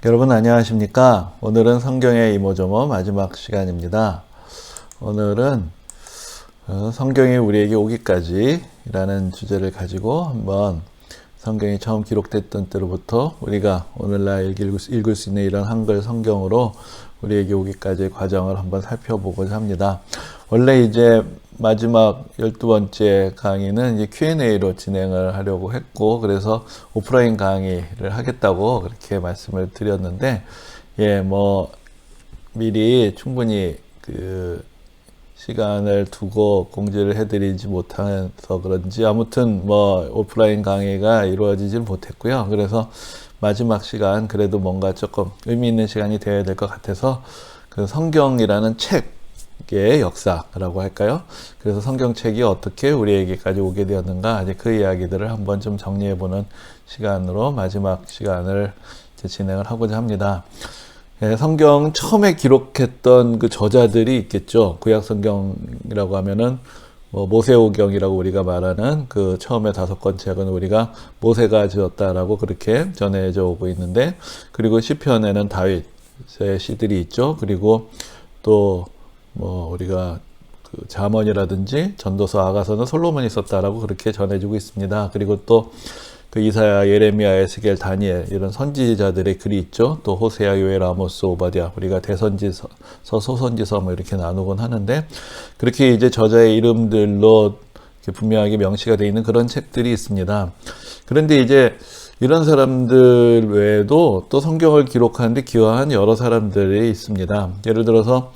여러분 안녕하십니까? 오늘은 성경의 이모저모 마지막 시간입니다. 오늘은 성경이 우리에게 오기까지 라는 주제를 가지고 한번 성경이 처음 기록됐던 때로부터 우리가 오늘날 읽을 수 있는 이런 한글 성경으로 우리에게 오기까지의 과정을 한번 살펴보고자 합니다. 원래 이제 마지막 12번째 강의는 이제 Q&A로 진행을 하려고 했고, 그래서 오프라인 강의를 하겠다고 그렇게 말씀을 드렸는데, 미리 충분히 시간을 두고 공지를 해드리지 못해서 그런지, 아무튼 오프라인 강의가 이루어지질 못했고요. 그래서 마지막 시간, 그래도 뭔가 조금 의미 있는 시간이 되어야 될 것 같아서, 그 성경이라는 책의 역사라고 할까요? 그래서 성경책이 어떻게 우리에게까지 오게 되었는가, 이제 그 이야기들을 한번 좀 정리해보는 시간으로 마지막 시간을 진행을 하고자 합니다. 성경 처음에 기록했던 그 저자들이 있겠죠. 구약 성경이라고 하면은 모세오경이라고 우리가 말하는 그 처음에 5권 책은 우리가 모세가 지었다라고 그렇게 전해져 오고 있는데, 그리고 시편에는 다윗의 시들이 있죠. 그리고 또 우리가 그 잠언이라든지 전도서, 아가서는 솔로몬이 썼다라고 그렇게 전해지고 있습니다. 그리고 또 그 이사야, 예레미야, 에스겔, 다니엘 이런 선지자들의 글이 있죠. 또 호세아, 요엘, 아모스, 오바댜, 우리가 대선지서, 소선지서 이렇게 나누곤 하는데, 그렇게 이제 저자의 이름들로 분명하게 명시가 되어 있는 그런 책들이 있습니다. 그런데 이제 이런 사람들 외에도 또 성경을 기록하는데 기여한 여러 사람들이 있습니다. 예를 들어서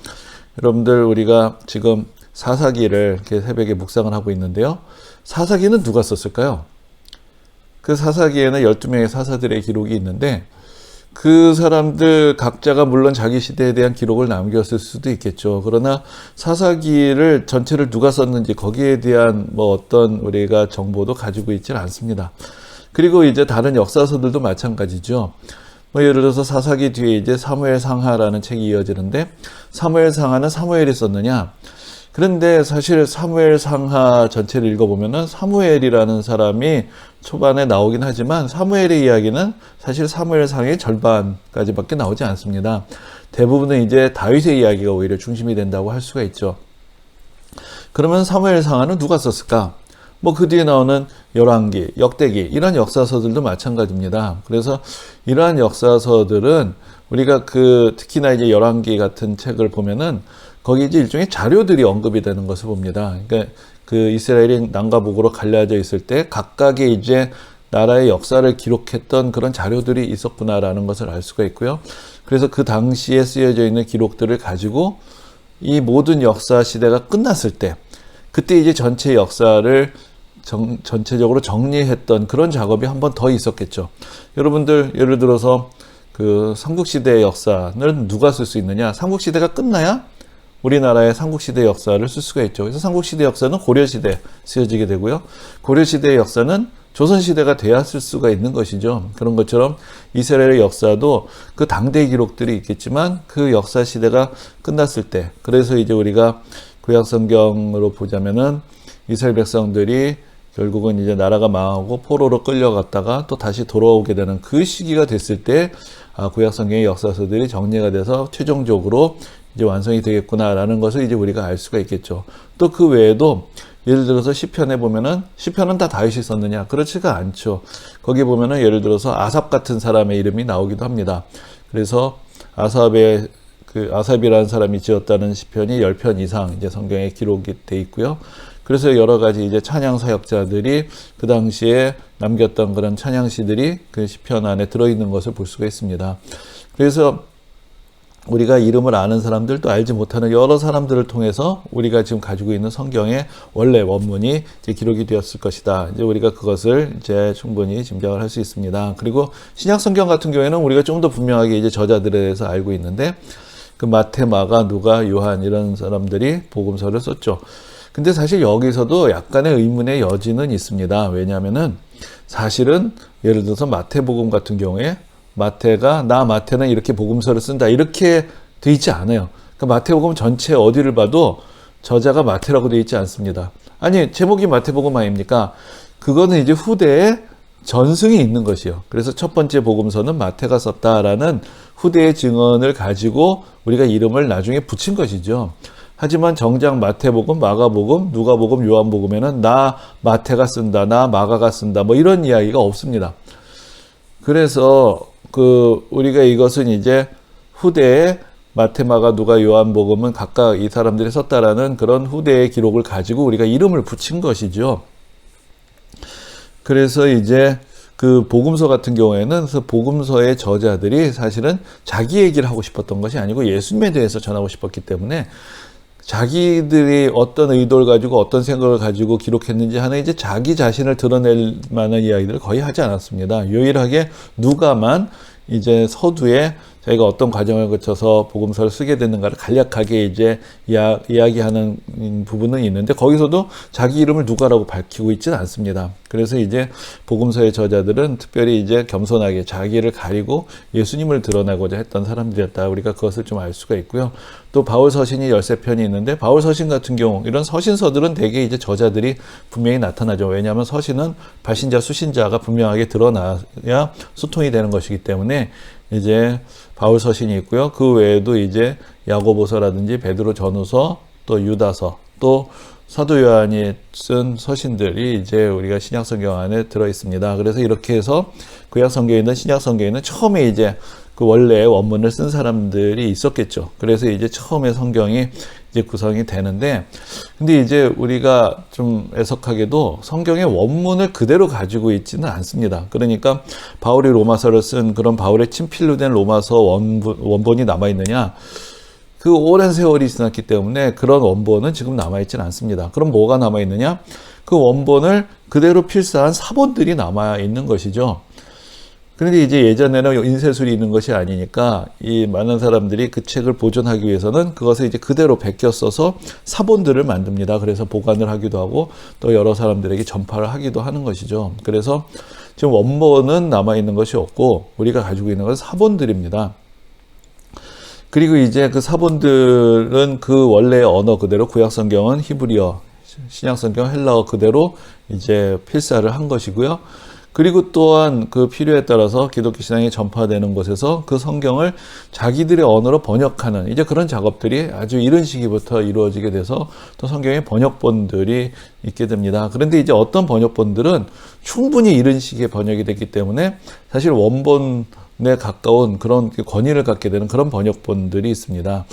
여러분들, 우리가 지금 사사기를 이렇게 새벽에 묵상을 하고 있는데요. 사사기는 누가 썼을까요? 그 사사기에는 12명의 사사들의 기록이 있는데, 그 사람들 각자가 물론 자기 시대에 대한 기록을 남겼을 수도 있겠죠. 그러나 사사기를 전체를 누가 썼는지 거기에 대한 어떤 우리가 정보도 가지고 있지는 않습니다. 그리고 이제 다른 역사서들도 마찬가지죠. 예를 들어서 사사기 뒤에 이제 사무엘상하라는 책이 이어지는데, 사무엘상하는 사무엘이 썼느냐? 그런데 사실 사무엘상하 전체를 읽어보면은 사무엘이라는 사람이 초반에 나오긴 하지만 사무엘의 이야기는 사실 사무엘상의 절반까지밖에 나오지 않습니다. 대부분은 이제 다윗의 이야기가 오히려 중심이 된다고 할 수가 있죠. 그러면 사무엘상하는 누가 썼을까? 그 뒤에 나오는 열왕기, 역대기 이런 역사서들도 마찬가지입니다. 그래서 이러한 역사서들은 우리가 특히나 이제 열왕기 같은 책을 보면은 거기 이제 일종의 자료들이 언급이 되는 것을 봅니다. 그러니까 그 이스라엘이 남과 북으로 갈라져 있을 때 각각의 이제 나라의 역사를 기록했던 그런 자료들이 있었구나라는 것을 알 수가 있고요. 그래서 그 당시에 쓰여져 있는 기록들을 가지고 이 모든 역사 시대가 끝났을 때, 그때 이제 전체 역사를 전체적으로 정리했던 그런 작업이 한 번 더 있었겠죠. 여러분들, 예를 들어서 그 삼국시대의 역사는 누가 쓸 수 있느냐? 삼국시대가 끝나야 우리나라의 삼국시대 역사를 쓸 수가 있죠. 그래서 삼국시대 역사는 고려시대 쓰여지게 되고요. 고려시대의 역사는 조선시대가 돼야 쓸 수가 있는 것이죠. 그런 것처럼 이스라엘의 역사도 그 당대 기록들이 있겠지만 그 역사 시대가 끝났을 때, 그래서 이제 우리가 구약성경으로 보자면은 이스라엘 백성들이 결국은 이제 나라가 망하고 포로로 끌려갔다가 또 다시 돌아오게 되는 그 시기가 됐을 때, 구약성경의 역사서들이 정리가 돼서 최종적으로 이제 완성이 되겠구나라는 것을 이제 우리가 알 수가 있겠죠. 또 그 외에도 예를 들어서 시편에 보면은, 시편은 다 다윗이 썼느냐? 그렇지가 않죠. 거기 보면은 예를 들어서 아삽 같은 사람의 이름이 나오기도 합니다. 그래서 아삽이라는 사람이 지었다는 시편이 10편 이상 이제 성경에 기록이 돼 있고요. 그래서 여러 가지 이제 찬양 사역자들이 그 당시에 남겼던 그런 찬양시들이 그 시편 안에 들어있는 것을 볼 수가 있습니다. 그래서 우리가 이름을 아는 사람들, 또 알지 못하는 여러 사람들을 통해서 우리가 지금 가지고 있는 성경의 원래 원문이 이제 기록이 되었을 것이다. 이제 우리가 그것을 이제 충분히 짐작을 할 수 있습니다. 그리고 신약 성경 같은 경우에는 우리가 좀 더 분명하게 이제 저자들에 대해서 알고 있는데, 그 마태, 마가, 누가, 요한 이런 사람들이 복음서를 썼죠. 근데 사실 여기서도 약간의 의문의 여지는 있습니다. 왜냐하면은 사실은 예를 들어서 마태복음 같은 경우에 마태는 이렇게 복음서를 쓴다, 이렇게 돼 있지 않아요. 그러니까 마태복음 전체 어디를 봐도 저자가 마태라고 돼 있지 않습니다. 아니, 제목이 마태복음 아닙니까? 그거는 이제 후대에 전승이 있는 것이요. 그래서 첫 번째 복음서는 마태가 썼다라는 후대의 증언을 가지고 우리가 이름을 나중에 붙인 것이죠. 하지만 정작 마태복음, 마가복음, 누가복음, 요한복음에는 나 마태가 쓴다, 나 마가가 쓴다, 뭐 이런 이야기가 없습니다. 그래서 우리가 이것은 이제 후대에 마태, 마가, 누가, 요한복음은 각각 이 사람들이 썼다라는 그런 후대의 기록을 가지고 우리가 이름을 붙인 것이죠. 그래서 이제 그 복음서 같은 경우에는 그 복음서의 저자들이 사실은 자기 얘기를 하고 싶었던 것이 아니고 예수님에 대해서 전하고 싶었기 때문에 자기들이 어떤 의도를 가지고 어떤 생각을 가지고 기록했는지 하는 이제 자기 자신을 드러낼 만한 이야기들을 거의 하지 않았습니다. 유일하게 누가만 이제 서두에 자기가 어떤 과정을 거쳐서 복음서를 쓰게 됐는가를 간략하게 이제 이야기하는 부분은 있는데 거기서도 자기 이름을 누가라고 밝히고 있지는 않습니다. 그래서 이제 복음서의 저자들은 특별히 이제 겸손하게 자기를 가리고 예수님을 드러나고자 했던 사람들이었다. 우리가 그것을 좀 알 수가 있고요. 또 바울 서신이 13편이 있는데 바울 서신 같은 경우 이런 서신서들은 대개 이제 저자들이 분명히 나타나죠. 왜냐하면 서신은 발신자, 수신자가 분명하게 드러나야 소통이 되는 것이기 때문에 이제 바울 서신이 있고요. 그 외에도 이제 야고보서라든지 베드로 전후서, 또 유다서, 또 사도 요한이 쓴 서신들이 이제 우리가 신약 성경 안에 들어 있습니다. 그래서 이렇게 해서 구약 성경에 있는 신약 성경에 있는 처음에 이제 그 원래 원문을 쓴 사람들이 있었겠죠. 그래서 이제 처음에 성경이 이제 구성이 되는데, 근데 이제 우리가 좀 애석하게도 성경의 원문을 그대로 가지고 있지는 않습니다. 그러니까 바울이 로마서를 쓴 그런 바울의 친필로 된 로마서 원본이 남아있느냐? 그 오랜 세월이 지났기 때문에 그런 원본은 지금 남아있지는 않습니다. 그럼 뭐가 남아있느냐? 그 원본을 그대로 필사한 사본들이 남아있는 것이죠. 그런데 이제 예전에는 인쇄술이 있는 것이 아니니까 이 많은 사람들이 그 책을 보존하기 위해서는 그것을 이제 그대로 베껴 써서 사본들을 만듭니다. 그래서 보관을 하기도 하고 또 여러 사람들에게 전파를 하기도 하는 것이죠. 그래서 지금 원본은 남아있는 것이 없고 우리가 가지고 있는 것은 사본들입니다. 그리고 이제 그 사본들은 그 원래의 언어 그대로 구약 성경은 히브리어, 신약 성경 헬라어 그대로 이제 필사를 한 것이고요. 그리고 또한 그 필요에 따라서 기독교 신앙이 전파되는 곳에서 그 성경을 자기들의 언어로 번역하는 이제 그런 작업들이 아주 이른 시기부터 이루어지게 돼서 또 성경의 번역본들이 있게 됩니다. 그런데 이제 어떤 번역본들은 충분히 이른 시기에 번역이 됐기 때문에 사실 원본에 가까운 그런 권위를 갖게 되는 그런 번역본들이 있습니다.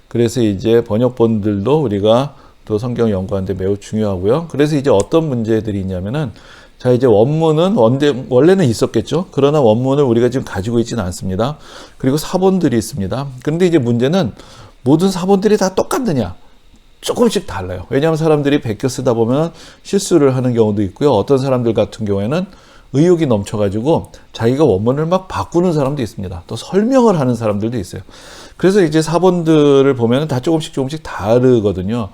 그래서 이제 번역본들도 우리가 또 성경 연구하는데 매우 중요하고요. 그래서 이제 어떤 문제들이 있냐면은 자, 이제 원문은 원래는 있었겠죠. 그러나 원문을 우리가 지금 가지고 있지는 않습니다. 그리고 사본들이 있습니다. 그런데 이제 문제는 모든 사본들이 다 똑같느냐? 조금씩 달라요. 왜냐하면 사람들이 베껴 쓰다 보면 실수를 하는 경우도 있고요. 어떤 사람들 같은 경우에는 의욕이 넘쳐가지고 자기가 원문을 막 바꾸는 사람도 있습니다. 또 설명을 하는 사람들도 있어요. 그래서 이제 사본들을 보면 다 조금씩 다르거든요.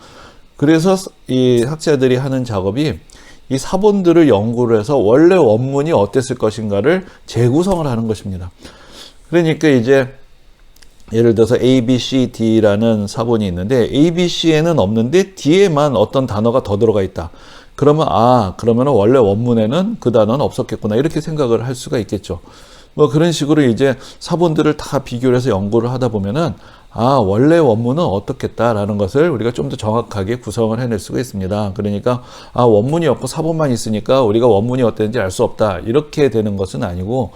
그래서 이 학자들이 하는 작업이 이 사본들을 연구를 해서 원래 원문이 어땠을 것인가를 재구성을 하는 것입니다. 그러니까 이제 예를 들어서 A, B, C, D라는 사본이 있는데 A, B, C에는 없는데 D에만 어떤 단어가 더 들어가 있다. 그러면 그러면 원래 원문에는 그 단어는 없었겠구나 이렇게 생각을 할 수가 있겠죠. 뭐 그런 식으로 이제 사본들을 다 비교를 해서 연구를 하다 보면은 원래 원문은 어떻겠다라는 것을 우리가 좀 더 정확하게 구성을 해낼 수가 있습니다. 그러니까 원문이 없고 사본만 있으니까 우리가 원문이 어땠는지 알 수 없다 이렇게 되는 것은 아니고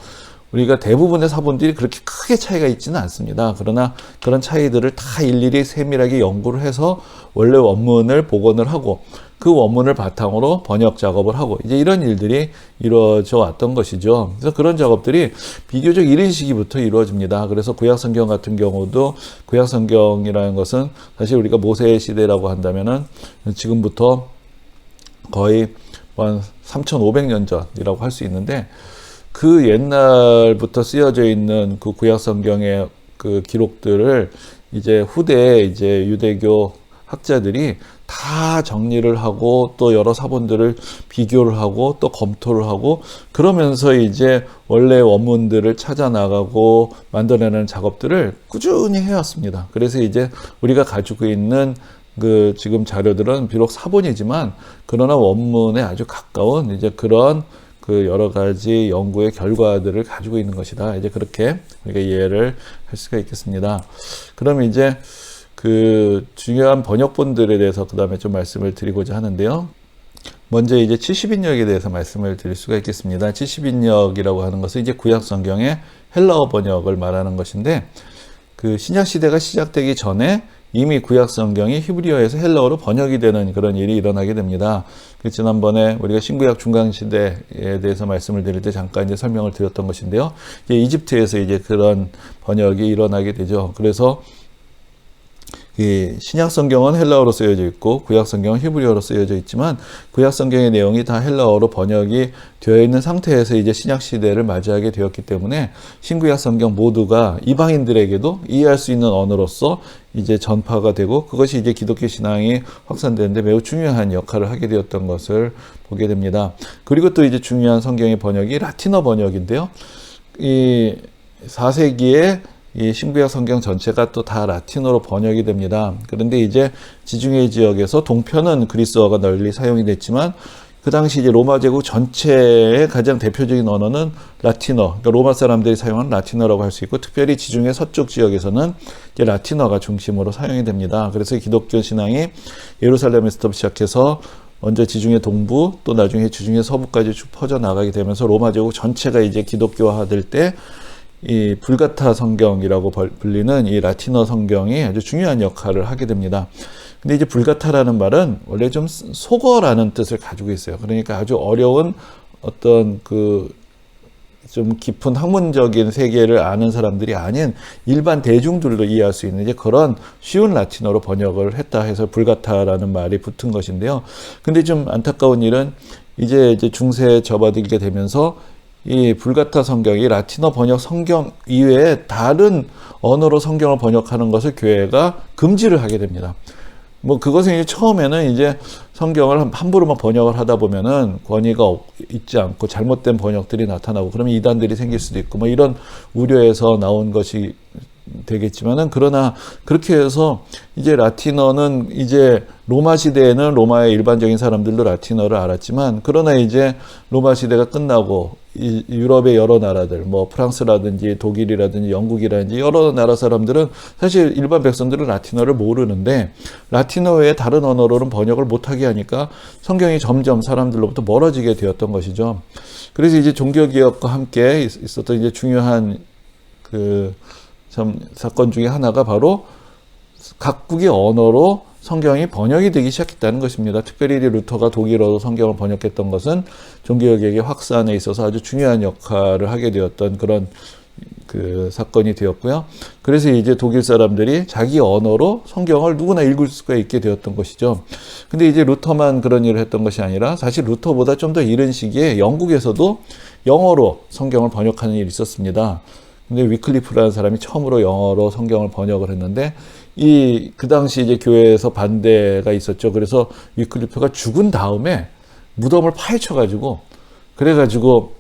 우리가 대부분의 사본들이 그렇게 크게 차이가 있지는 않습니다. 그러나 그런 차이들을 다 일일이 세밀하게 연구를 해서 원래 원문을 복원을 하고 그 원문을 바탕으로 번역 작업을 하고 이제 이런 일들이 이루어져 왔던 것이죠. 그래서 그런 작업들이 비교적 이른 시기부터 이루어집니다. 그래서 구약 성경 같은 경우도 구약 성경이라는 것은 사실 우리가 모세 시대라고 한다면은 지금부터 거의 한 3,500년 전이라고 할 수 있는데 그 옛날부터 쓰여져 있는 그 구약 성경의 그 기록들을 이제 후대에 이제 유대교 학자들이 다 정리를 하고 또 여러 사본들을 비교를 하고 또 검토를 하고 그러면서 이제 원래 원문들을 찾아 나가고 만들어내는 작업들을 꾸준히 해왔습니다. 그래서 이제 우리가 가지고 있는 그 지금 자료들은 비록 사본이지만 그러나 원문에 아주 가까운 이제 그런 그 여러 가지 연구의 결과들을 가지고 있는 것이다. 이제 그렇게 우리가 이해를 할 수가 있겠습니다. 그럼 이제 그 중요한 번역본들에 대해서 그 다음에 좀 말씀을 드리고자 하는데요. 먼저 이제 70인역에 대해서 말씀을 드릴 수가 있겠습니다. 70인역이라고 하는 것은 이제 구약 성경의 헬라어 번역을 말하는 것인데, 그 신약 시대가 시작되기 전에 이미 구약 성경이 히브리어에서 헬라어로 번역이 되는 그런 일이 일어나게 됩니다. 그 지난번에 우리가 신구약 중간 시대에 대해서 말씀을 드릴 때 잠깐 이제 설명을 드렸던 것인데요. 이제 이집트에서 이제 그런 번역이 일어나게 되죠. 그래서 이 신약 성경은 헬라어로 쓰여져 있고 구약 성경은 히브리어로 쓰여져 있지만 구약 성경의 내용이 다 헬라어로 번역이 되어 있는 상태에서 이제 신약 시대를 맞이하게 되었기 때문에 신구약 성경 모두가 이방인들에게도 이해할 수 있는 언어로서 이제 전파가 되고, 그것이 이제 기독교 신앙이 확산되는데 매우 중요한 역할을 하게 되었던 것을 보게 됩니다. 그리고 또 이제 중요한 성경의 번역이 라틴어 번역인데요. 이 4세기에 이 신구약 성경 전체가 또 다 라틴어로 번역이 됩니다. 그런데 이제 지중해 지역에서 동편은 그리스어가 널리 사용이 됐지만 그 당시 이제 로마 제국 전체의 가장 대표적인 언어는 라틴어, 그러니까 로마 사람들이 사용하는 라틴어라고 할 수 있고, 특별히 지중해 서쪽 지역에서는 이제 라틴어가 중심으로 사용이 됩니다. 그래서 기독교 신앙이 예루살렘에서부터 시작해서 먼저 지중해 동부, 또 나중에 지중해 서부까지 쭉 퍼져 나가게 되면서 로마 제국 전체가 이제 기독교화될 때 이 불가타 성경이라고 불리는 이 라틴어 성경이 아주 중요한 역할을 하게 됩니다. 근데 이제 불가타라는 말은 원래 좀 속어라는 뜻을 가지고 있어요. 그러니까 아주 어려운 어떤 그 좀 깊은 학문적인 세계를 아는 사람들이 아닌 일반 대중들도 이해할 수 있는 이제 그런 쉬운 라틴어로 번역을 했다 해서 불가타라는 말이 붙은 것인데요. 근데 좀 안타까운 일은 이제 중세에 접어들게 되면서 이 불가타 성경이 라틴어 번역 성경 이외에 다른 언어로 성경을 번역하는 것을 교회가 금지를 하게 됩니다. 뭐 그것은 이제 처음에는 이제 성경을 함부로만 번역을 하다 보면은 권위가 있지 않고 잘못된 번역들이 나타나고 그러면 이단들이 생길 수도 있고 뭐 이런 우려에서 나온 것이 되겠지만은, 그러나 그렇게 해서 이제 라틴어는 이제 로마 시대에는 로마의 일반적인 사람들도 라틴어를 알았지만, 그러나 이제 로마 시대가 끝나고 이 유럽의 여러 나라들, 뭐 프랑스라든지 독일이라든지 영국이라든지 여러 나라 사람들은 사실 일반 백성들은 라틴어를 모르는데 라틴어 외에 다른 언어로는 번역을 못하게 하니까 성경이 점점 사람들로부터 멀어지게 되었던 것이죠. 그래서 이제 종교개혁과 함께 있었던 이제 중요한 그 사건 중에 하나가 바로 각국의 언어로 성경이 번역이 되기 시작했다는 것입니다. 특별히 루터가 독일어로 성경을 번역했던 것은 종교개혁의 확산에 있어서 아주 중요한 역할을 하게 되었던 그런 그 사건이 되었고요. 그래서 이제 독일 사람들이 자기 언어로 성경을 누구나 읽을 수가 있게 되었던 것이죠. 근데 이제 루터만 그런 일을 했던 것이 아니라 사실 루터보다 좀 더 이른 시기에 영국에서도 영어로 성경을 번역하는 일이 있었습니다. 근데 위클리프라는 사람이 처음으로 영어로 성경을 번역을 했는데 그 당시 이제 교회에서 반대가 있었죠. 그래서 위클리프가 죽은 다음에 무덤을 파헤쳐가지고 그래가지고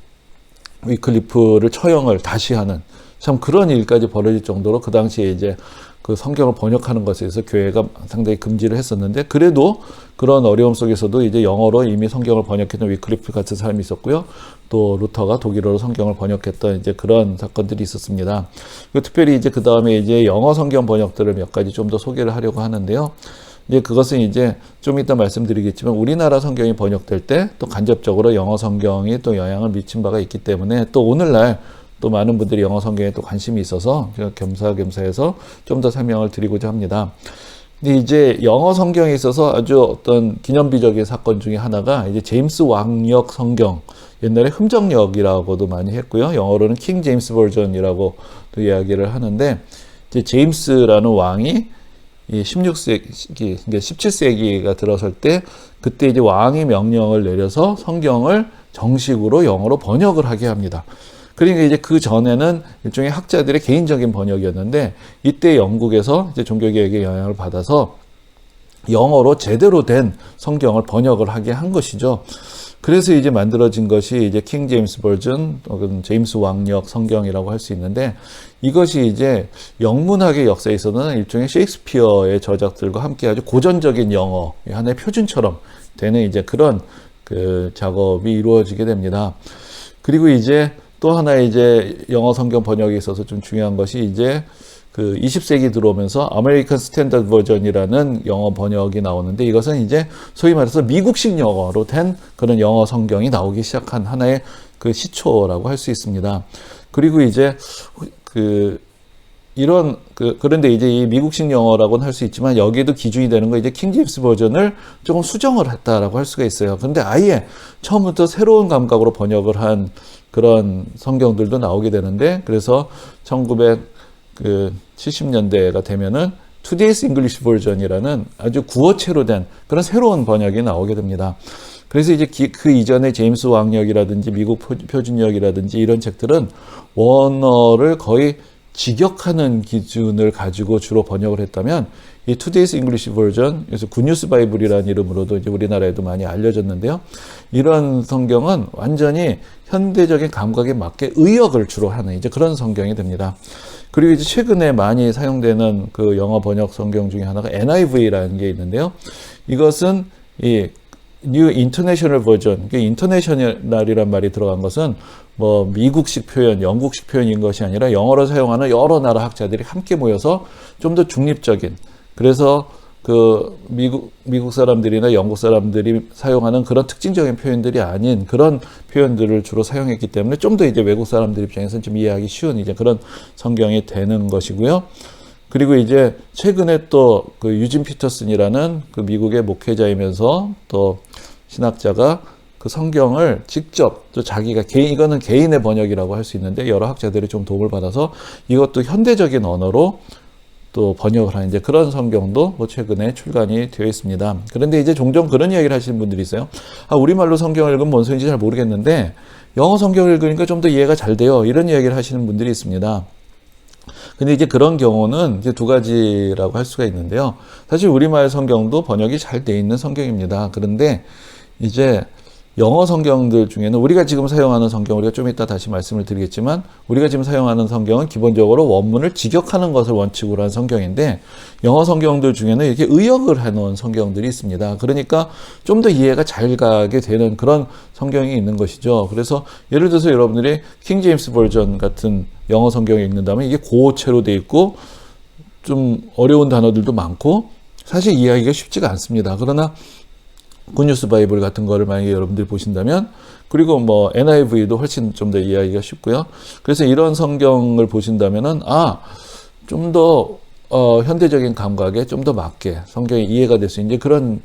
위클리프를 처형을 다시 하는 참 그런 일까지 벌어질 정도로 그 당시에 이제 그 성경을 번역하는 것에 대해서 교회가 상당히 금지를 했었는데, 그래도 그런 어려움 속에서도 이제 영어로 이미 성경을 번역했던 위클리프 같은 사람이 있었고요. 또 루터가 독일어로 성경을 번역했던 이제 그런 사건들이 있었습니다. 특별히 이제 그 다음에 이제 영어 성경 번역들을 몇 가지 좀 더 소개를 하려고 하는데요. 이제 그것은 이제 좀 이따 말씀드리겠지만 우리나라 성경이 번역될 때 또 간접적으로 영어 성경이 또 영향을 미친 바가 있기 때문에 또 오늘날 또 많은 분들이 영어 성경에 또 관심이 있어서 겸사겸사해서 좀 더 설명을 드리고자 합니다. 근데 이제 영어 성경에 있어서 아주 어떤 기념비적인 사건 중에 하나가 이제 제임스 왕역 성경, 옛날에 흠정역이라고도 많이 했고요. 영어로는 킹 제임스 버전이라고 또 이야기를 하는데, 이제 제임스라는 왕이 이 16세기, 그러니까 17세기가 들어설 때 그때 이제 왕이 명령을 내려서 성경을 정식으로 영어로 번역을 하게 합니다. 그러니까 이제 그 전에는 일종의 학자들의 개인적인 번역이었는데 이때 영국에서 이제 종교개혁의 영향을 받아서 영어로 제대로 된 성경을 번역을 하게 한 것이죠. 그래서 이제 만들어진 것이 이제 킹 제임스 버전, 혹은 제임스 왕역 성경이라고 할 수 있는데, 이것이 이제 영문학의 역사에 있어서는 일종의 셰익스피어의 저작들과 함께 아주 고전적인 영어, 하나의 표준처럼 되는 이제 그런 그 작업이 이루어지게 됩니다. 그리고 이제 또 하나 이제 영어 성경 번역에 있어서 좀 중요한 것이 이제 그 20세기 들어오면서 아메리칸 스탠다드 버전이라는 영어 번역이 나오는데, 이것은 이제 소위 말해서 미국식 영어로 된 그런 영어 성경이 나오기 시작한 하나의 그 시초라고 할 수 있습니다. 그리고 이제 그런데 이제 이 미국식 영어라고는 할 수 있지만, 여기에도 기준이 되는 거 이제 킹 제임스 버전을 조금 수정을 했다라고 할 수가 있어요. 그런데 아예 처음부터 새로운 감각으로 번역을 한 그런 성경들도 나오게 되는데, 그래서 1970년대가 되면은 Today's English Version이라는 아주 구어체로 된 그런 새로운 번역이 나오게 됩니다. 그래서 이제 그 이전에 제임스 왕역이라든지 미국 표준역이라든지 이런 책들은 원어를 거의 직역하는 기준을 가지고 주로 번역을 했다면, 이 Today's English Version, 그래서 굿뉴스 바이블이라는 이름으로도 이제 우리나라에도 많이 알려졌는데요. 이런 성경은 완전히 현대적인 감각에 맞게 의역을 주로 하는 이제 그런 성경이 됩니다. 그리고 이제 최근에 많이 사용되는 그 영어 번역 성경 중에 하나가 NIV라는 게 있는데요. 이것은 이 New International Version, 인터내셔널이란 말이 들어간 것은 뭐 미국식 표현, 영국식 표현인 것이 아니라 영어로 사용하는 여러 나라 학자들이 함께 모여서 좀 더 중립적인, 그래서 그 미국 사람들이나 영국 사람들이 사용하는 그런 특징적인 표현들이 아닌 그런 표현들을 주로 사용했기 때문에 좀 더 이제 외국 사람들 입장에서는 좀 이해하기 쉬운 이제 그런 성경이 되는 것이고요. 그리고 이제 최근에 또 그 유진 피터슨이라는 그 미국의 목회자이면서 또 신학자가 그 성경을 직접 또 자기가 이거는 개인의 번역이라고 할 수 있는데, 여러 학자들이 좀 도움을 받아서 이것도 현대적인 언어로 또 번역을 하는 이제 그런 성경도 뭐 최근에 출간이 되어 있습니다. 그런데 이제 종종 그런 이야기를 하시는 분들이 있어요. 우리말로 성경을 읽으면 뭔 소리인지 잘 모르겠는데 영어 성경을 읽으니까 좀 더 이해가 잘 돼요. 이런 이야기를 하시는 분들이 있습니다. 근데 이제 그런 경우는 이제 두 가지라고 할 수가 있는데요. 사실 우리말 성경도 번역이 잘 돼 있는 성경입니다. 그런데 이제 영어 성경들 중에는 우리가 지금 사용하는 성경, 우리가 좀 이따 다시 말씀을 드리겠지만, 우리가 지금 사용하는 성경은 기본적으로 원문을 직역하는 것을 원칙으로 한 성경인데, 영어 성경들 중에는 이렇게 의역을 해놓은 성경들이 있습니다. 그러니까 좀 더 이해가 잘 가게 되는 그런 성경이 있는 것이죠. 그래서 예를 들어서 여러분들이 킹 제임스 버전 같은 영어 성경을 읽는다면 이게 고어체로 돼 있고 좀 어려운 단어들도 많고 사실 이해하기가 쉽지가 않습니다. 그러나 굿뉴스 바이블 같은 거를 만약에 여러분들이 보신다면, 그리고 뭐 NIV도 훨씬 좀 더 이해하기가 쉽고요. 그래서 이런 성경을 보신다면은 좀 더 현대적인 감각에 좀 더 맞게 성경이 이해가 될 수 있는 그런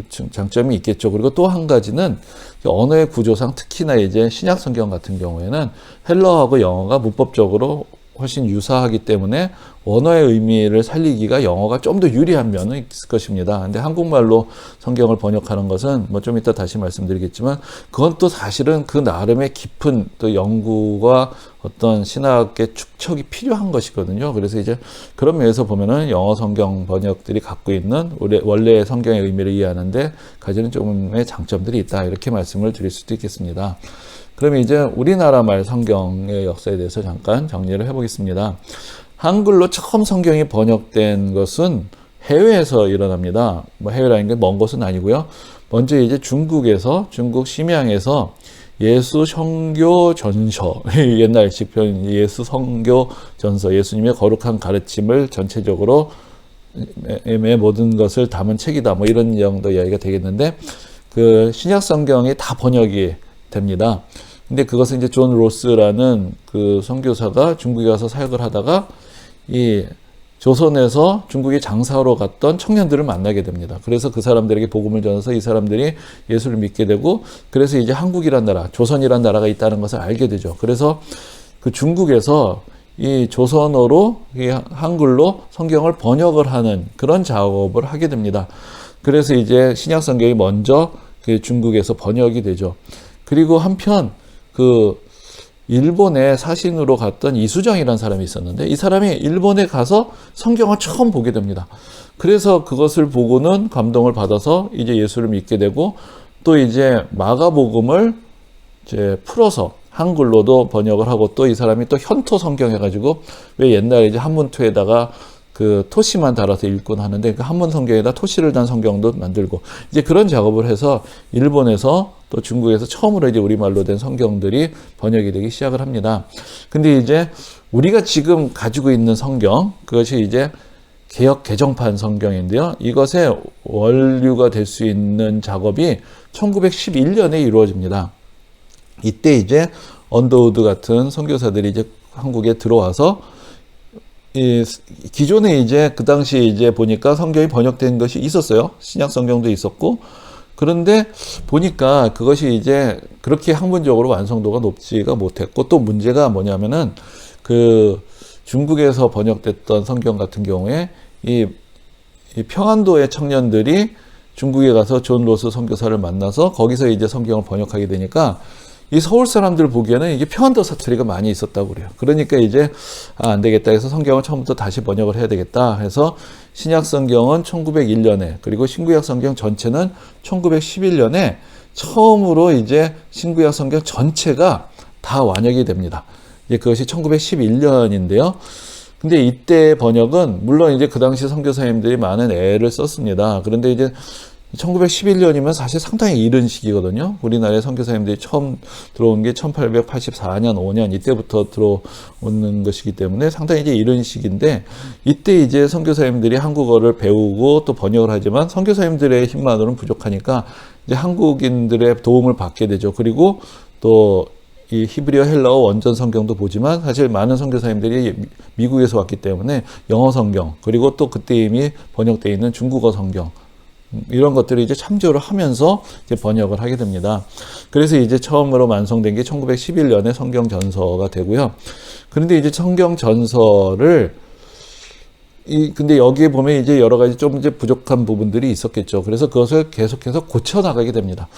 장점이 있겠죠. 그리고 또 한 가지는 언어의 구조상 특히나 이제 신약 성경 같은 경우에는 헬라어하고 영어가 문법적으로 훨씬 유사하기 때문에 원어의 의미를 살리기가 영어가 좀 더 유리한 면은 있을 것입니다. 근데 한국말로 성경을 번역하는 것은 뭐 좀 이따 다시 말씀드리겠지만, 그건 또 사실은 그 나름의 깊은 또 연구와 어떤 신학의 축척이 필요한 것이거든요. 그래서 이제 그런 면에서 보면은 영어 성경 번역들이 갖고 있는 원래 성경의 의미를 이해하는데 가지는 조금의 장점들이 있다, 이렇게 말씀을 드릴 수도 있겠습니다. 그러면 이제 우리나라 말 성경의 역사에 대해서 잠깐 정리를 해보겠습니다. 한글로 처음 성경이 번역된 것은 해외에서 일어납니다. 뭐 해외라는 게 먼 곳은 아니고요. 먼저 이제 중국 심양에서 예수 성교 전서, 옛날식 표현 예수 성교 전서, 예수님의 거룩한 가르침을 전체적으로 모든 것을 담은 책이다, 뭐 이런 정도 이야기가 되겠는데, 그 신약 성경이 다 번역이 됩니다. 근데 그것은 이제 존 로스라는 그 선교사가 중국에 가서 사역을 하다가 이 조선에서 중국에 장사하러 갔던 청년들을 만나게 됩니다. 그래서 그 사람들에게 복음을 전해서 이 사람들이 예수를 믿게 되고, 그래서 이제 한국이란 나라, 조선이란 나라가 있다는 것을 알게 되죠. 그래서 그 중국에서 이 조선어로, 이 한글로 성경을 번역을 하는 그런 작업을 하게 됩니다. 그래서 이제 신약 성경이 먼저 그 중국에서 번역이 되죠. 그리고 한편 그 일본에 사신으로 갔던 이수정이라는 사람이 있었는데, 이 사람이 일본에 가서 성경을 처음 보게 됩니다. 그래서 그것을 보고는 감동을 받아서 이제 예수를 믿게 되고, 또 이제 마가복음을 이제 풀어서 한글로도 번역을 하고, 또 이 사람이 또 현토 성경 해가지고, 왜 옛날에 이제 한문토에다가 그 토시만 달아서 읽곤 하는데 그 한문 성경에다 토시를 단 성경도 만들고 이제 그런 작업을 해서 일본에서 또 중국에서 처음으로 이제 우리말로 된 성경들이 번역이 되기 시작을 합니다. 근데 이제 우리가 지금 가지고 있는 성경, 그것이 이제 개역 개정판 성경인데요. 이것의 원류가 될 수 있는 작업이 1911년에 이루어집니다. 이때 이제 언더우드 같은 선교사들이 이제 한국에 들어와서 이 기존에 이제 그 당시에 이제 보니까 성경이 번역된 것이 있었어요. 신약 성경도 있었고. 그런데 보니까 그것이 이제 그렇게 학문적으로 완성도가 높지가 못했고 또 문제가 뭐냐면은 그 중국에서 번역됐던 성경 같은 경우에 이 평안도의 청년들이 중국에 가서 존 로스 선교사를 만나서 거기서 이제 성경을 번역하게 되니까 이 서울 사람들 보기에는 이게 평안도 사투리가 많이 있었다고 그래요. 그러니까 이제 안 되겠다 해서 성경을 처음부터 다시 번역을 해야 되겠다 해서 신약 성경은 1901년에 그리고 신구약 성경 전체는 1911년에 처음으로 이제 신구약 성경 전체가 다 완역이 됩니다. 이제 그것이 1911년인데요. 근데 이때 번역은 물론 이제 그 당시 선교사님들이 많은 애를 썼습니다. 그런데 이제 1911년이면 사실 상당히 이른 시기거든요. 우리나라에 선교사님들이 처음 들어온 게 1884년, 5년 이때부터 들어오는 것이기 때문에 상당히 이제 이른 시기인데 이때 이제 선교사님들이 한국어를 배우고 또 번역을 하지만 선교사님들의 힘만으로는 부족하니까 이제 한국인들의 도움을 받게 되죠. 그리고 또 이 히브리어 헬라어 원전 성경도 보지만 사실 많은 선교사님들이 미국에서 왔기 때문에 영어 성경 그리고 또 그때 이미 번역되어 있는 중국어 성경 이런 것들을 이제 참조를 하면서 이제 번역을 하게 됩니다. 그래서 이제 처음으로 완성된 게 1911년에 성경 전서가 되고요. 그런데 이제 성경 전서를 근데 여기에 보면 이제 여러 가지 좀 이제 부족한 부분들이 있었겠죠. 그래서 그것을 계속해서 고쳐 나가게 됩니다.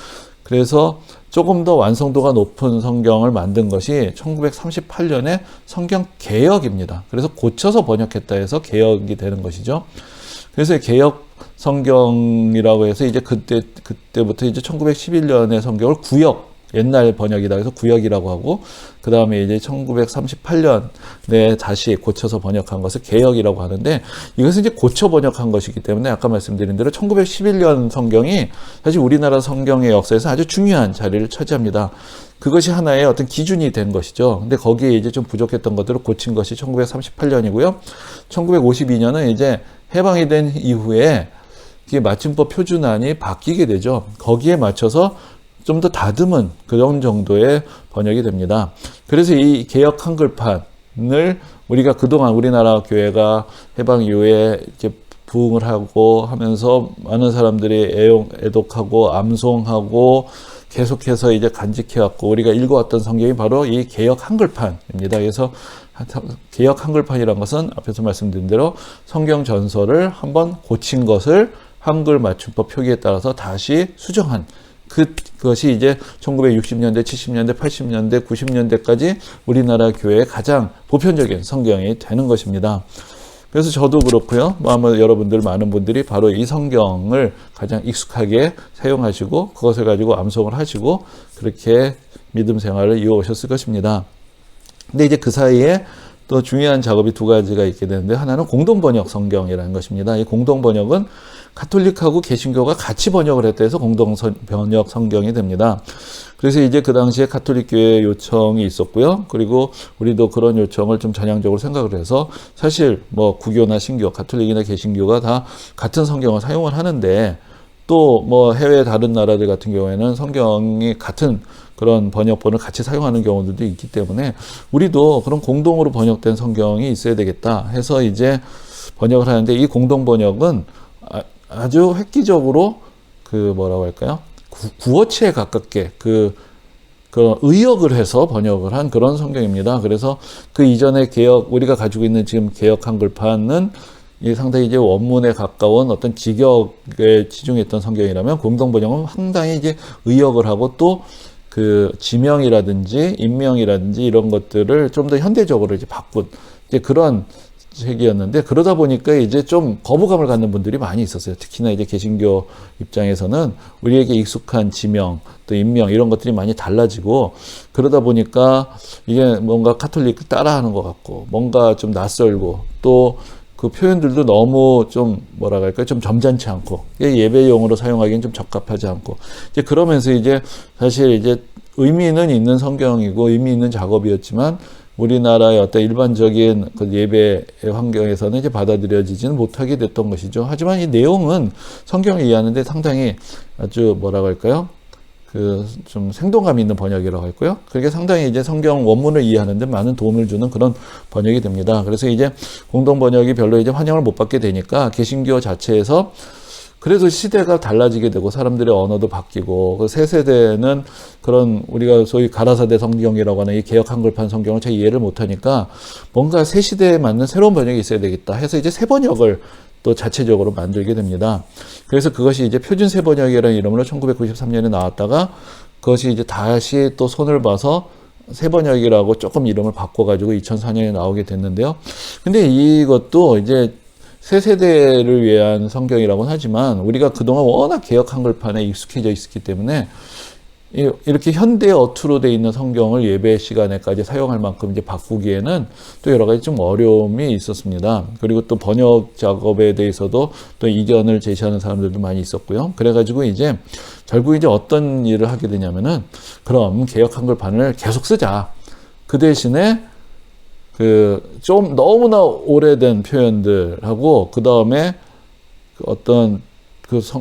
그래서 조금 더 완성도가 높은 성경을 만든 것이 1938년에 성경 개역입니다. 그래서 고쳐서 번역했다 해서 개역이 되는 것이죠. 그래서 개역 성경이라고 해서 이제 그때부터 이제 1911년의 성경을 구역, 옛날 번역이다 해서 구역이라고 하고, 그 다음에 이제 1938년에 다시 고쳐서 번역한 것을 개역이라고 하는데, 이것은 이제 고쳐 번역한 것이기 때문에 아까 말씀드린 대로 1911년 성경이 사실 우리나라 성경의 역사에서 아주 중요한 자리를 차지합니다. 그것이 하나의 어떤 기준이 된 것이죠. 근데 거기에 이제 좀 부족했던 것들을 고친 것이 1938년이고요. 1952년은 이제 해방이 된 이후에 이게 맞춤법 표준안이 바뀌게 되죠. 거기에 맞춰서 좀 더 다듬은 그런 정도의 번역이 됩니다. 그래서 이 개역 한글판을 우리가 그동안 우리나라 교회가 해방 이후에 이렇게 부흥을 하고 하면서 많은 사람들이 애독하고 암송하고 계속해서 이제 간직해왔고 우리가 읽어왔던 성경이 바로 이 개역 한글판입니다. 그래서 개역 한글판이란 것은 앞에서 말씀드린 대로 성경 전서를 한번 고친 것을 한글 맞춤법 표기에 따라서 다시 수정한 그것이 이제 1960년대, 70년대, 80년대, 90년대까지 우리나라 교회의 가장 보편적인 성경이 되는 것입니다. 그래서 저도 그렇고요. 아마 여러분들 많은 분들이 바로 이 성경을 가장 익숙하게 사용하시고 그것을 가지고 암송을 하시고 그렇게 믿음 생활을 이어오셨을 것입니다. 근데 이제 그 사이에 또 중요한 작업이 두 가지가 있게 되는데 하나는 공동번역 성경이라는 것입니다. 이 공동번역은 가톨릭하고 개신교가 같이 번역을 했다 해서 공동번역 성경이 됩니다. 그래서 이제 그 당시에 가톨릭 교회 요청이 있었고요. 그리고 우리도 그런 요청을 좀 전향적으로 생각을 해서 사실 뭐 구교나 신교, 가톨릭이나 개신교가 다 같은 성경을 사용을 하는데 또 뭐 해외 다른 나라들 같은 경우에는 성경이 같은 그런 번역본을 같이 사용하는 경우들도 있기 때문에 우리도 그런 공동으로 번역된 성경이 있어야 되겠다 해서 이제 번역을 하는데 이 공동 번역은 아주 획기적으로 그 뭐라고 할까요? 구어체에 가깝게 그 의역을 해서 번역을 한 그런 성경입니다. 그래서 그 이전의 개역 우리가 가지고 있는 지금 개역 한글판은 상당히 이제 원문에 가까운 어떤 직역에 치중했던 성경이라면 공동 번역은 상당히 이제 의역을 하고 또 그 지명이라든지 인명이라든지 이런 것들을 좀 더 현대적으로 이제 바꾼 이제 그런 책이었는데 그러다 보니까 이제 좀 거부감을 갖는 분들이 많이 있었어요. 특히나 이제 개신교 입장에서는 우리에게 익숙한 지명 또 인명 이런 것들이 많이 달라지고 그러다 보니까 이게 뭔가 카톨릭 따라하는 것 같고 뭔가 좀 낯설고 또 그 표현들도 너무 좀 뭐라 할까요? 좀 점잖지 않고 예배용으로 사용하기엔 좀 적합하지 않고 이제 그러면서 이제 사실 이제 의미는 있는 성경이고 의미 있는 작업이었지만 우리나라의 어떤 일반적인 그 예배의 환경에서는 이제 받아들여지지는 못하게 됐던 것이죠. 하지만 이 내용은 성경을 이해하는데 상당히 아주 뭐라고 할까요? 그 좀 생동감 있는 번역이라고 할까요? 그게 상당히 이제 성경 원문을 이해하는데 많은 도움을 주는 그런 번역이 됩니다. 그래서 이제 공동 번역이 별로 이제 환영을 못 받게 되니까 개신교 자체에서 그래도 시대가 달라지게 되고 사람들의 언어도 바뀌고 새 세대는 그런 우리가 소위 가라사대 성경이라고 하는 이 개역 한글판 성경을 잘 이해를 못하니까 뭔가 새 시대에 맞는 새로운 번역이 있어야 되겠다 해서 이제 새 번역을 또 자체적으로 만들게 됩니다. 그래서 그것이 이제 표준 새 번역이라는 이름으로 1993년에 나왔다가 그것이 이제 다시 또 손을 봐서 새 번역이라고 조금 이름을 바꿔가지고 2004년에 나오게 됐는데요. 근데 이것도 이제 새 세대를 위한 성경이라고는 하지만 우리가 그동안 워낙 개역 한글판에 익숙해져 있었기 때문에 이렇게 현대 어투로 되어 있는 성경을 예배 시간에까지 사용할 만큼 이제 바꾸기에는 또 여러 가지 좀 어려움이 있었습니다. 그리고 또 번역 작업에 대해서도 또 이견을 제시하는 사람들도 많이 있었고요. 그래가지고 이제 결국 이제 어떤 일을 하게 되냐면은 그럼 개역 한글판을 계속 쓰자. 그 대신에 좀 너무나 오래된 표현들하고 그 다음에 어떤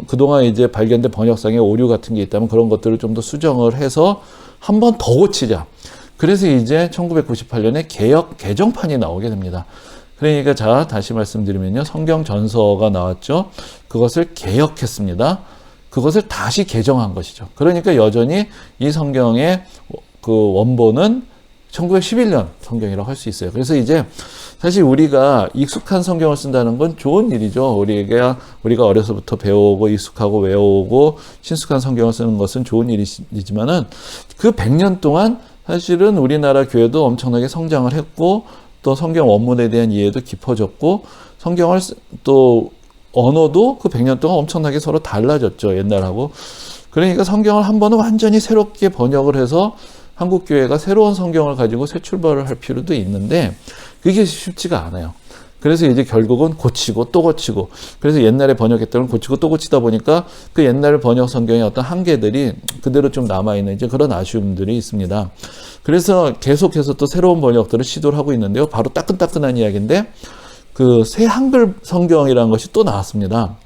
그동안 이제 발견된 번역상의 오류 같은 게 있다면 그런 것들을 좀 더 수정을 해서 한 번 더 고치자. 그래서 이제 1998년에 개정판이 나오게 됩니다. 그러니까 자, 다시 말씀드리면요. 성경 전서가 나왔죠. 그것을 개역했습니다. 그것을 다시 개정한 것이죠. 그러니까 여전히 이 성경의 그 원본은 1911년 성경이라고 할 수 있어요. 그래서 이제 사실 우리가 익숙한 성경을 쓴다는 건 좋은 일이죠. 우리가 어려서부터 배우고 익숙하고 외우고 친숙한 성경을 쓰는 것은 좋은 일이지만은 그 100년 동안 사실은 우리나라 교회도 엄청나게 성장을 했고 또 성경 원문에 대한 이해도 깊어졌고 성경을 또 언어도 그 100년 동안 엄청나게 서로 달라졌죠. 옛날하고. 그러니까 성경을 한 번은 완전히 새롭게 번역을 해서 한국교회가 새로운 성경을 가지고 새 출발을 할 필요도 있는데 그게 쉽지가 않아요. 그래서 이제 결국은 고치고 또 고치고 그래서 옛날에 번역했던 걸 고치고 또 고치다 보니까 그 옛날 번역 성경의 어떤 한계들이 그대로 좀 남아있는 이제 그런 아쉬움들이 있습니다. 그래서 계속해서 또 새로운 번역들을 시도를 하고 있는데요. 바로 따끈따끈한 이야기인데 그 새 한글 성경이라는 것이 또 나왔습니다.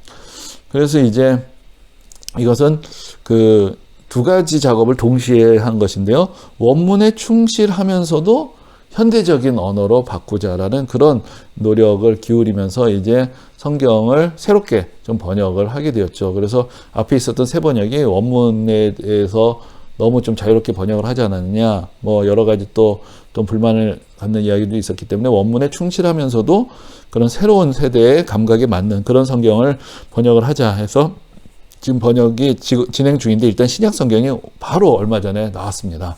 그래서 이제 이것은 그 두 가지 작업을 동시에 한 것인데요. 원문에 충실하면서도 현대적인 언어로 바꾸자라는 그런 노력을 기울이면서 이제 성경을 새롭게 좀 번역을 하게 되었죠. 그래서 앞에 있었던 새 번역이 원문에 대해서 너무 좀 자유롭게 번역을 하지 않았느냐, 뭐 여러 가지 또 불만을 갖는 이야기도 있었기 때문에 원문에 충실하면서도 그런 새로운 세대의 감각에 맞는 그런 성경을 번역을 하자 해서 지금 번역이 진행 중인데 일단 신약 성경이 바로 얼마 전에 나왔습니다.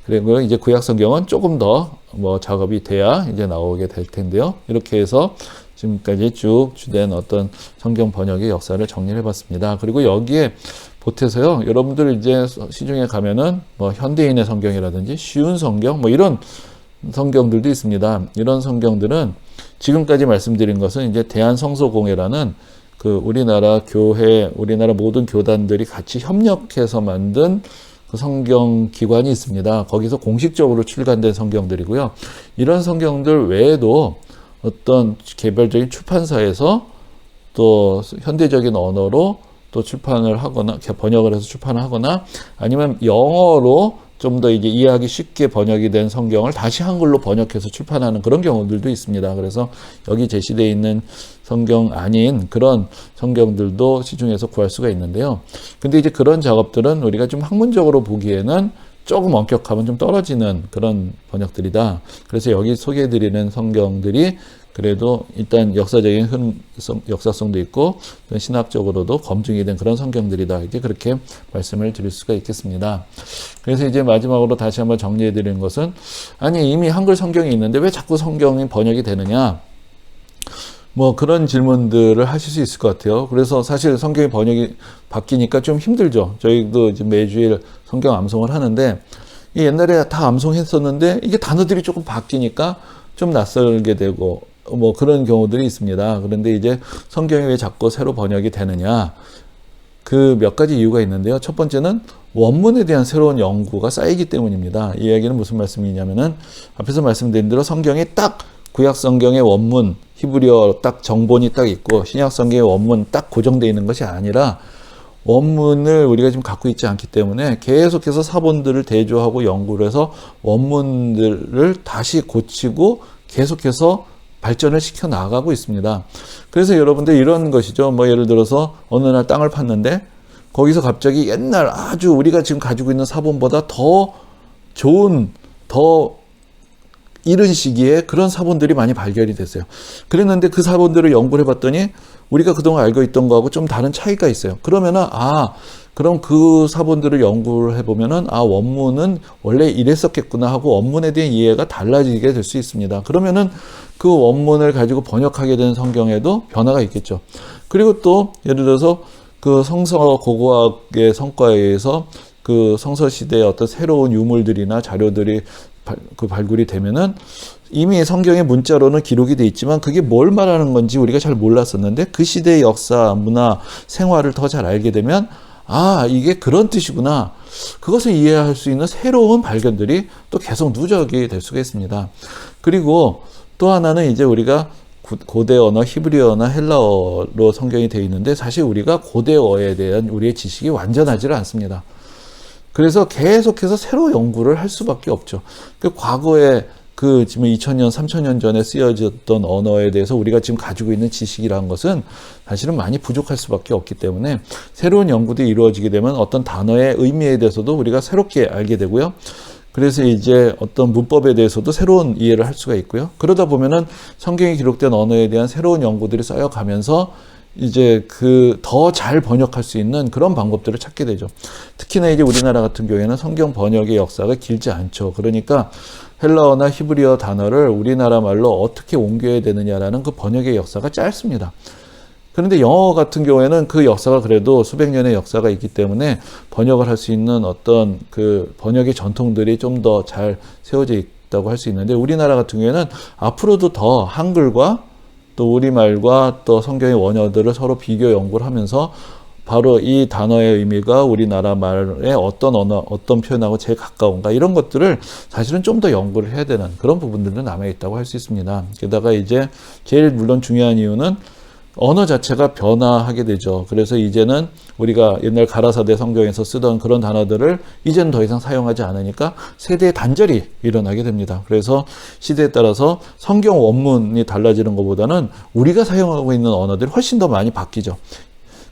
그리고 이제 구약 성경은 조금 더 뭐 작업이 돼야 이제 나오게 될 텐데요. 이렇게 해서 지금까지 쭉 주된 어떤 성경 번역의 역사를 정리를 해봤습니다. 그리고 여기에 보태서요, 여러분들 이제 시중에 가면은 뭐 현대인의 성경이라든지 쉬운 성경 뭐 이런 성경들도 있습니다. 이런 성경들은 지금까지 말씀드린 것은 이제 대한성서공회라는 그 우리나라 교회, 우리나라 모든 교단들이 같이 협력해서 만든 그 성경 기관이 있습니다. 거기서 공식적으로 출간된 성경들이고요. 이런 성경들 외에도 어떤 개별적인 출판사에서 또 현대적인 언어로 또 출판을 하거나 번역을 해서 출판을 하거나 아니면 영어로 좀 더 이제 이해하기 쉽게 번역이 된 성경을 다시 한글로 번역해서 출판하는 그런 경우들도 있습니다. 그래서 여기 제시되어 있는 성경 아닌 그런 성경들도 시중에서 구할 수가 있는데요. 근데 이제 그런 작업들은 우리가 좀 학문적으로 보기에는 조금 엄격하면 좀 떨어지는 그런 번역들이다. 그래서 여기 소개해드리는 성경들이 그래도 일단 역사적인 역사성도 있고 신학적으로도 검증이 된 그런 성경들이다. 이제 그렇게 말씀을 드릴 수가 있겠습니다. 그래서 이제 마지막으로 다시 한번 정리해 드리는 것은 아니 이미 한글 성경이 있는데 왜 자꾸 성경이 번역이 되느냐? 뭐 그런 질문들을 하실 수 있을 것 같아요. 그래서 사실 성경의 번역이 바뀌니까 좀 힘들죠. 저희도 이제 매주일 성경 암송을 하는데 옛날에 다 암송했었는데 이게 단어들이 조금 바뀌니까 좀 낯설게 되고 뭐 그런 경우들이 있습니다. 그런데 이제 성경이 왜 자꾸 새로 번역이 되느냐? 그 몇 가지 이유가 있는데요. 첫 번째는 원문에 대한 새로운 연구가 쌓이기 때문입니다. 이 이야기는 무슨 말씀이냐면은 앞에서 말씀드린 대로 성경이 딱 구약 성경의 원문 히브리어 딱 정본이 딱 있고 신약 성경의 원문 딱 고정되어 있는 것이 아니라 원문을 우리가 지금 갖고 있지 않기 때문에 계속해서 사본들을 대조하고 연구를 해서 원문들을 다시 고치고 계속해서 발전을 시켜 나가고 있습니다. 그래서 여러분들 이런 것이죠. 뭐 예를 들어서 어느 날 땅을 팠는데 거기서 갑자기 옛날 아주 우리가 지금 가지고 있는 사본보다 더 좋은, 더 이른 시기에 그런 사본들이 많이 발견이 됐어요. 그랬는데 그 사본들을 연구를 해봤더니 우리가 그동안 알고 있던 거하고 좀 다른 차이가 있어요. 그러면은 그럼 그 사본들을 연구를 해보면은 원문은 원래 이랬었겠구나 하고 원문에 대한 이해가 달라지게 될 수 있습니다. 그러면은 그 원문을 가지고 번역하게 된 성경에도 변화가 있겠죠. 그리고 또 예를 들어서 그 성서 고고학의 성과에 의해서 그 성서 시대의 어떤 새로운 유물들이나 자료들이 발굴이 되면은 이미 성경의 문자로는 기록이 돼 있지만 그게 뭘 말하는 건지 우리가 잘 몰랐었는데 그 시대의 역사, 문화, 생활을 더 잘 알게 되면 이게 그런 뜻이구나. 그것을 이해할 수 있는 새로운 발견들이 또 계속 누적이 될 수가 있습니다. 그리고 또 하나는 이제 우리가 고대 언어, 히브리어나 헬라어로 성경이 되어 있는데 사실 우리가 고대어에 대한 우리의 지식이 완전하지를 않습니다. 그래서 계속해서 새로 연구를 할 수밖에 없죠. 과거에 지금 2000년, 3000년 전에 쓰여졌던 언어에 대해서 우리가 지금 가지고 있는 지식이라는 것은 사실은 많이 부족할 수밖에 없기 때문에 새로운 연구들이 이루어지게 되면 어떤 단어의 의미에 대해서도 우리가 새롭게 알게 되고요. 그래서 이제 어떤 문법에 대해서도 새로운 이해를 할 수가 있고요. 그러다 보면은 성경에 기록된 언어에 대한 새로운 연구들이 쌓여가면서 이제 더 잘 번역할 수 있는 그런 방법들을 찾게 되죠. 특히나 이제 우리나라 같은 경우에는 성경 번역의 역사가 길지 않죠. 그러니까 헬라어나 히브리어 단어를 우리나라 말로 어떻게 옮겨야 되느냐라는 그 번역의 역사가 짧습니다. 그런데 영어 같은 경우에는 그 역사가 그래도 수백 년의 역사가 있기 때문에 번역을 할 수 있는 어떤 그 번역의 전통들이 좀 더 잘 세워져 있다고 할 수 있는데 우리나라 같은 경우에는 앞으로도 더 한글과 또 우리말과 또 성경의 원어들을 서로 비교 연구를 하면서 바로 이 단어의 의미가 우리나라 말의 어떤 언어, 어떤 표현하고 제일 가까운가 이런 것들을 사실은 좀 더 연구를 해야 되는 그런 부분들도 남아있다고 할 수 있습니다. 게다가 이제 제일 물론 중요한 이유는 언어 자체가 변화하게 되죠. 그래서 이제는 우리가 옛날 가라사대 성경에서 쓰던 그런 단어들을 이제는 더 이상 사용하지 않으니까 세대의 단절이 일어나게 됩니다. 그래서 시대에 따라서 성경 원문이 달라지는 것보다는 우리가 사용하고 있는 언어들이 훨씬 더 많이 바뀌죠.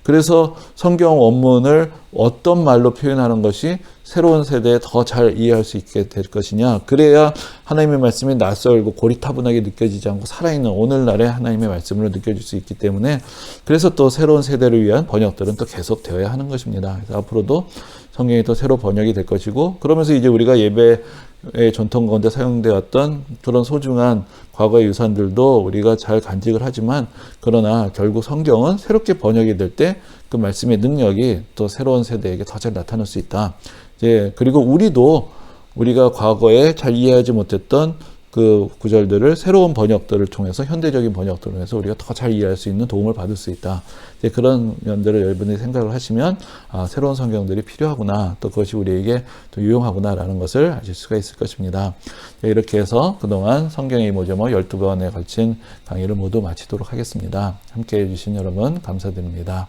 그래서 성경 원문을 어떤 말로 표현하는 것이 새로운 세대에 더 잘 이해할 수 있게 될 것이냐. 그래야 하나님의 말씀이 낯설고 고리타분하게 느껴지지 않고 살아있는 오늘날의 하나님의 말씀으로 느껴질 수 있기 때문에 그래서 또 새로운 세대를 위한 번역들은 또 계속 되어야 하는 것입니다. 그래서 앞으로도 성경이 또 새로 번역이 될 것이고 그러면서 이제 우리가 예배의 전통 가운데 사용되었던 그런 소중한 과거의 유산들도 우리가 잘 간직을 하지만 그러나 결국 성경은 새롭게 번역이 될 때 그 말씀의 능력이 또 새로운 세대에게 더 잘 나타날 수 있다. 그리고 우리가 과거에 잘 이해하지 못했던 그 구절들을 새로운 번역들을 통해서 현대적인 번역들을 통해서 우리가 더 잘 이해할 수 있는 도움을 받을 수 있다. 그런 면들을 여러분이 생각을 하시면 새로운 성경들이 필요하구나. 또 그것이 우리에게 또 유용하구나라는 것을 아실 수가 있을 것입니다. 이렇게 해서 그동안 성경의 이모저모 12번에 걸친 강의를 모두 마치도록 하겠습니다. 함께해 주신 여러분 감사드립니다.